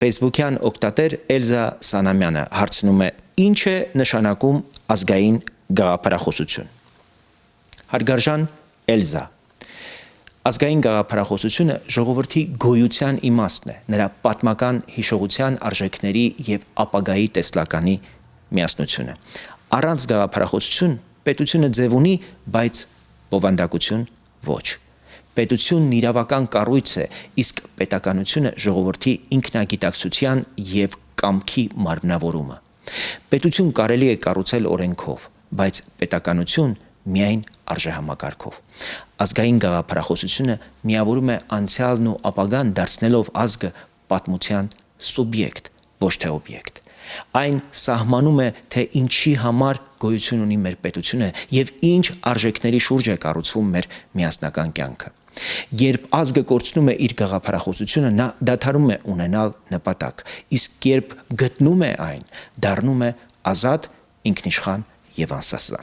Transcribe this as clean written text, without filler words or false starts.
Facebook-յան օգտատեր Էլզա Սանամյանը հարցնում է. ինչ է նշանակում ազգային գաղափարախոսություն։ Հարգարժան Էլզա, ազգային գաղափարախոսությունը ժողովրդի գոյության իմաստն է, նրա պատմական հիշողության արժեքների եւ ապագայի տեսլականի միասնությունը։ Առանց գաղափարախոսություն պետությունը ձև ունի, բայց բովանդակություն ոչ։ Պետությունն իրավական կառույց է, իսկ պետականությունը ժողովրդի ինքնագիտակցության եւ կամքի մարմնավորումը։ Պետություն կարելի է կառուցել օրենքով, բայց պետականություն միայն արժեհամակարգով։ Ազգային գաղափարախոսությունը միավորում է անցյալն ու ապագան, դարձնելով ազգը պատմության սուբյեկտ, ոչ թե օբյեկտ։ Այն սահմանում է, թե ինչի համար գոյություն ունի մեր պետությունը եւ ինչ արժեքների շուրջ է կառուցվում մեր միասնական կյանքը։ Երբ ազգը կորցնում է իր գաղափարախոսությունը, նա դադարում է ունենալ նպատակ, իսկ երբ գտնում է այն, դառնում է ազատ, ինքնիշխան եւ անսասան։